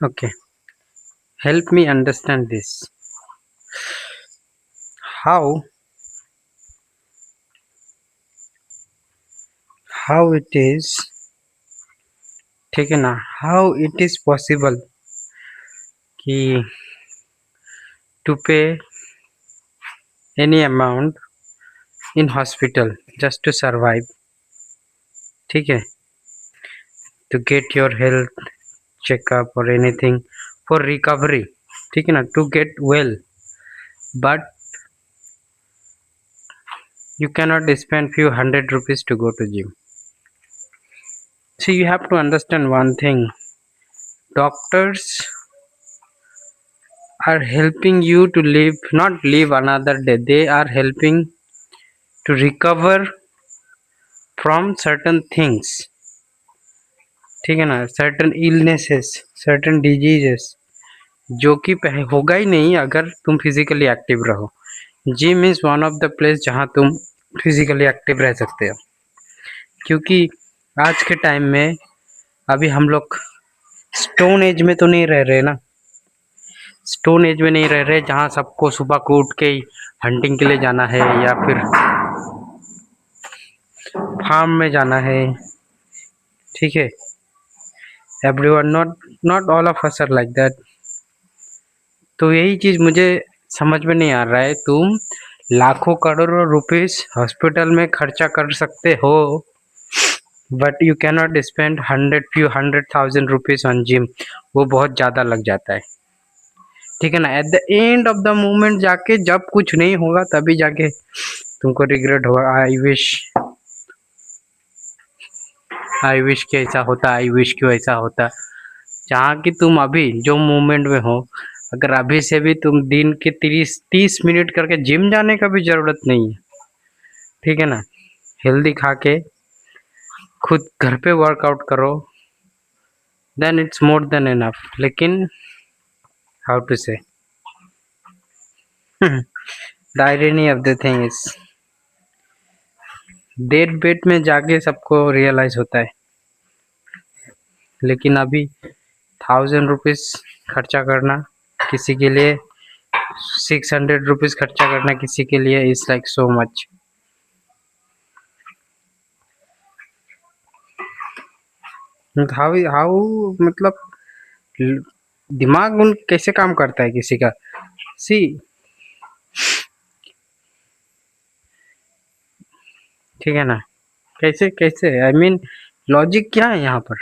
Okay, help me understand this. How how it is, ठीक है ना? How it is possible कि to pay any amount in hospital just to survive, ठीक है? To get your health checkup or anything for recovery, ठीक है ना? To get well, but you cannot spend few hundred rupees to go to gym. So you have to understand one thing. Doctors are helping you to live, not live another day. They are helping to recover from certain things, ठीक है ना? Certain illnesses, certain diseases जो कि होगा ही नहीं अगर तुम physically active रहो. Gym is one of the place जहाँ तुम फिजिकली एक्टिव रह सकते हो, क्योंकि आज के टाइम में अभी हम लोग स्टोन एज में तो नहीं रह रहे ना. स्टोन एज में नहीं रह रहे जहाँ सबको सुबह को उठ के ही हंटिंग के लिए जाना है या फिर फार्म में जाना है, ठीक है? Everyone, not all of us are like that. तो यही चीज़ मुझे समझ में नहीं आ रहा है. तुम लाखों करोड़ों रुपीस हॉस्पिटल में खर्चा कर सकते हो, but you cannot spend few hundred thousand rupees on gym. वो बहुत ज़्यादा लग जाता है, ठीक है ना? At the end of the moment जाके जब कुछ नहीं होगा तभी जाके तुमको रिग्रेट होगा. आई विश कि ऐसा होता, आई विश क्यों ऐसा होता. जहाँ कि तुम अभी जो मोमेंट में हो, अगर अभी से भी तुम दिन के 30 मिनट करके जिम जाने का भी ज़रूरत नहीं है, ठीक है ना? हेल्दी खा के खुद घर पे वर्कआउट करो, then it's more than enough. लेकिन how to say the irony of the thing is dead bed में जाके सबको रियलाइज होता है, लेकिन अभी 1000 रुपीज़ खर्चा करना किसी के लिए, 600 रुपीज़ खर्चा करना किसी के लिए is like so much. How मतलब दिमाग उन कैसे काम करता है किसी का. सी, ठीक है ना? कैसे कैसे आई मीन लॉजिक क्या है यहाँ पर?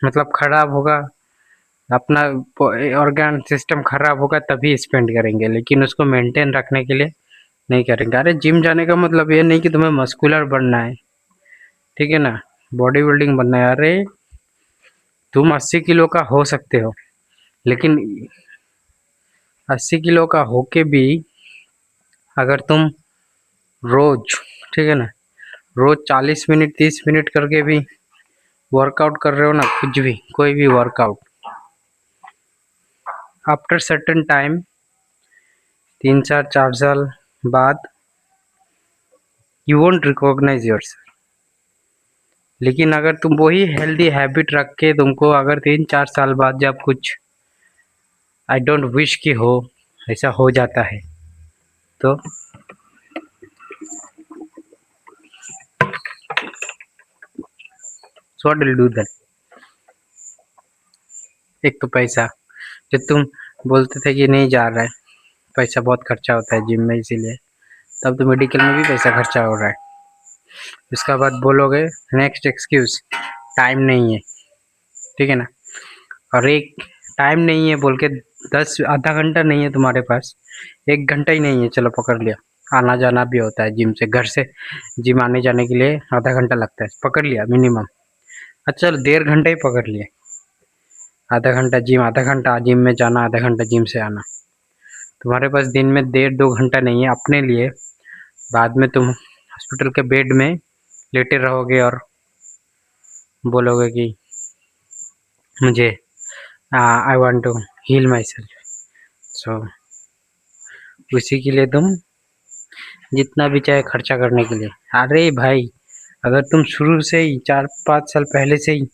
मतलब खराब होगा, अपना ऑर्गन सिस्टम खराब होगा तभी स्पेंड करेंगे, लेकिन उसको मेंटेन रखने के लिए नहीं करेंगे. अरे जिम जाने का मतलब ये नहीं कि तुम्हें मस्कुलर बनना है, ठीक है ना? बॉडी बिल्डिंग बनना है. अरे तुम 80 किलो का हो सकते हो, लेकिन 80 किलो का होके भी अगर तुम रोज, ठीक है ना, रोज 40 मिनट 30 मिनट करके भी वर्कआउट कर रहे हो ना, कुछ भी कोई भी वर्कआउट, आफ्टर सर्टेन टाइम 3 4 4 साल बाद यू वोंट रिकॉग्नाइज योरसेल्फ. लेकिन अगर तुम वही हेल्दी हैबिट रख के तुमको अगर 3 4 साल बाद जब कुछ आई डोंट विश कि हो ऐसा हो जाता है, तो व्हाट विल डू देन? एक तो पैसा, जो तुम बोलते थे कि नहीं जा रहा है, पैसा बहुत खर्चा होता है जिम में, इसीलिए तब तो मेडिकल में भी पैसा खर्चा हो रहा है. उसका बाद बोलोगे नेक्स्ट एक्सक्यूज़, टाइम नहीं है, ठीक है ना? और एक टाइम नहीं है बोल के 10 आधा घंटा नहीं है तुम्हारे पास, 1 घंटा ही नहीं है, चलो पकड़ लिया. आना जाना भी होता है जिम से, घर से जिम आने जाने के लिए आधा घंटा लगता है, पकड़ लिया मिनिमम. अच्छा चलो 1.5 घंटा ही पकड़ लिया. आधा घंटा जिम, आधा घंटा जिम में जाना, आधा घंटा जिम से आना. तुम्हारे पास दिन में 1.5 2 घंटा नहीं है अपने लिए. बाद में तुम हॉस्पिटल के बेड में लेटे रहोगे और बोलोगे कि मुझे I want to heal myself. So उसी के लिए तुम जितना भी चाहे खर्चा करने के लिए. अरे भाई, अगर तुम शुरू से ही 4 5 साल पहले से ही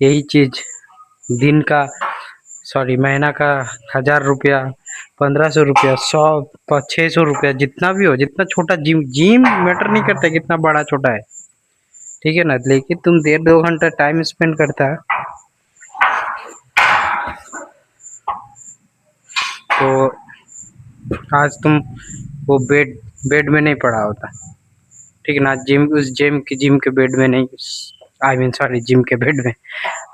यही चीज़ दिन का सॉरी महीना का 1000 रुपया, 1500 रुपया, 100 600 रुपया, जितना भी हो, जितना छोटा जिम जिम मैटर नहीं करता कितना बड़ा छोटा है, ठीक है ना। लेकिन तुम 1.5 2 घंटा टाइम स्पेंड करता है तो आज तुम वो बेड में नहीं पड़ा होता, ठीक है ना। जिम के बेड में नहीं, आई मीन सॉरी जिम के बेड में,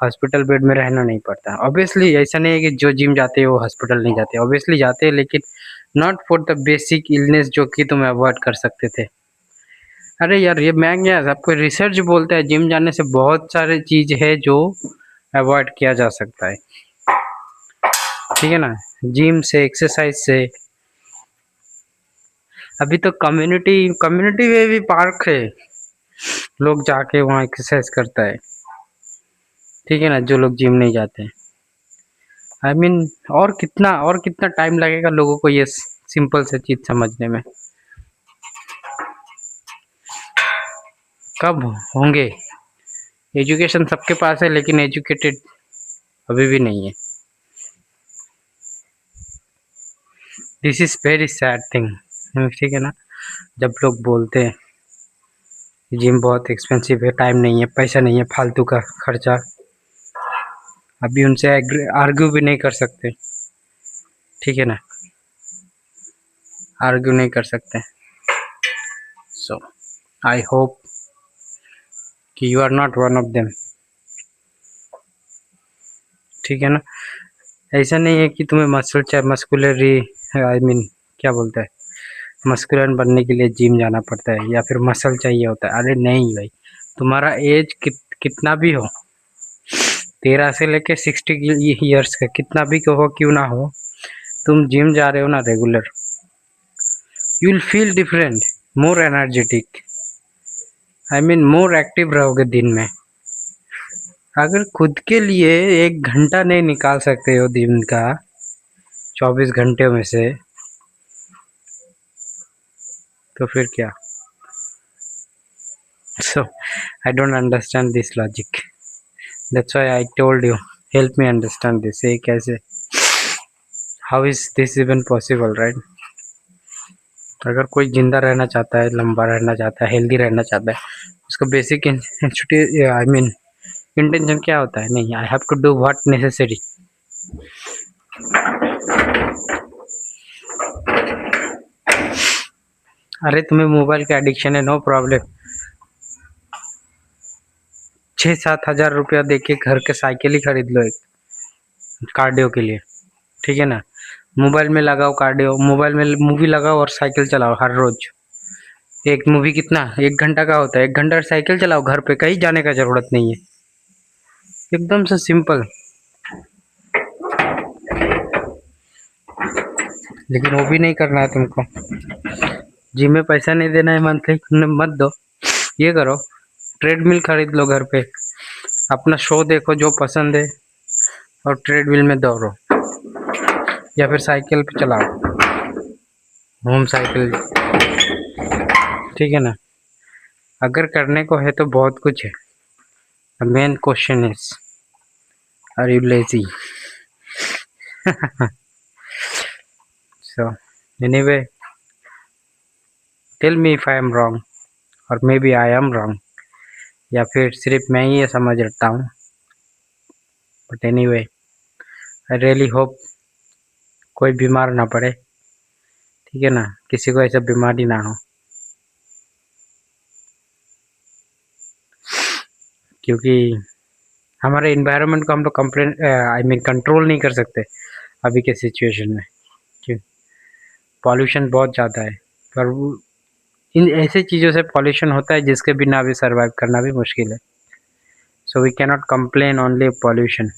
हॉस्पिटल बेड में रहना नहीं पड़ता। ऑब्वियसली ऐसा नहीं है कि जो जिम जाते हैं वो हॉस्पिटल नहीं जाते, ऑब्वियसली जाते हैं, लेकिन not for the basic illness जो कि तुम अवॉइड कर सकते थे। अरे यार ये मैं क्या, सबको रिसर्च बोलता है जिम जाने से बहुत सारे चीज है जो अवॉइड किया जा सकता है, ठीक है ना। जिम से, एक्सरसाइज से, अभी तो कम्युनिटी में भी पार्क है, लोग जाके वहाँ एक्सरसाइज करता है, ठीक है ना, जो लोग जिम नहीं जाते हैं। आई मीन और कितना टाइम लगेगा लोगों को ये सिंपल से चीज समझने में, कब होंगे। एजुकेशन सबके पास है लेकिन एजुकेटेड अभी भी नहीं है। This is very sad thing, ठीक है ना। जब लोग बोलते हैं जिम बहुत एक्सपेंसिव है, टाइम नहीं है, पैसा नहीं है, फालतू का खर्चा, अभी उनसे आर्ग्यू भी नहीं कर सकते, ठीक है ना, आर्ग्यू नहीं कर सकते। सो आई होप कि you are not one of them, ठीक है ना। ऐसा नहीं है कि तुम्हें मस्कुलरी आई मीन क्या बोलते हैं, मस्कुलर बनने के लिए जिम जाना पड़ता है या फिर मसल चाहिए होता है। अरे नहीं भाई, तुम्हारा एज कितना भी हो, 13 से लेके 60 ईयर्स का कितना भी हो क्यों ना हो, तुम जिम जा रहे हो ना regular, you will feel different, more energetic, I mean more active रहोगे दिन में। अगर खुद के लिए 1 घंटा नहीं निकाल सकते हो दिन का 24 घंटे में से, तो फिर क्या। So I don't understand this logic, that's why I told you help me understand this. ये कैसे, how is this even possible, right. अगर कोई जिंदा रहना चाहता है, लंबा रहना चाहता है, हेल्दी रहना चाहता है, उसका बेसिक आई मीन इंटेंशन क्या होता है, नहीं I have to do what necessary. अरे तुम्हें मोबाइल का एडिक्शन है, नो प्रॉब्लम, 6 7 हज़ार रुपया दे के घर के साइकिल ही खरीद लो एक कार्डियो के लिए, ठीक है ना। मोबाइल में लगाओ कार्डियो, मोबाइल में मूवी लगाओ और साइकिल चलाओ हर रोज। एक मूवी कितना 1 घंटा का होता है, 1 घंटा साइकिल चलाओ, घर पे कहीं जाने का जरूरत नहीं है, एकदम से सिंपल। लेकिन वो भी नहीं करना है तुमको, जिम में पैसा नहीं देना है मंथली, मत दो, ये करो ट्रेडमिल खरीद लो घर पे, अपना शो देखो जो पसंद है और ट्रेडमिल में दौड़ो या फिर साइकिल पे चलाओ, होम साइकिल, ठीक है ना। अगर करने को है तो बहुत कुछ है, main question is are you lazy. So anyway, tell me if I am wrong और maybe I am wrong, या फिर सिर्फ मैं ही ये समझ रखता हूँ, but anyway I really hope कोई बीमार ना पड़े, ठीक है ना, किसी को ऐसा बीमारी ना हो, क्योंकि हमारे इन्वायरमेंट को हम लोग कंप्लेन आई मीन कंट्रोल नहीं कर सकते अभी के सिचुएशन में, क्यों, पॉल्यूशन बहुत ज़्यादा है। पर इन ऐसे चीज़ों से पॉल्यूशन होता है जिसके बिना भी सर्वाइव करना भी मुश्किल है। So we cannot complain only pollution,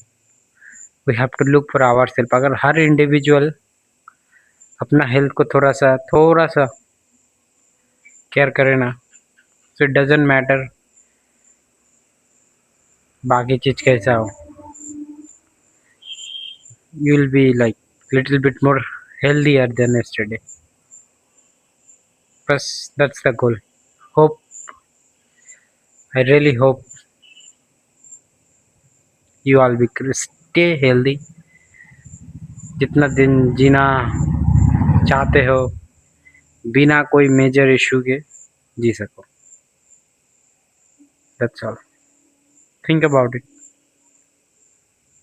we have to look for our self. अगर हर इंडिविजुअल अपना हेल्थ को थोड़ा सा केयर करे ना, सो इट डजेंट मैटर बाकी चीज़ कैसा हो, you will be like little bit more healthier than yesterday. Plus, that's the goal. Hope, I really hope you all be stay healthy, जितना दिन जीना चाहते हो बिना कोई मेजर इशू के जी सको। That's all, think about it.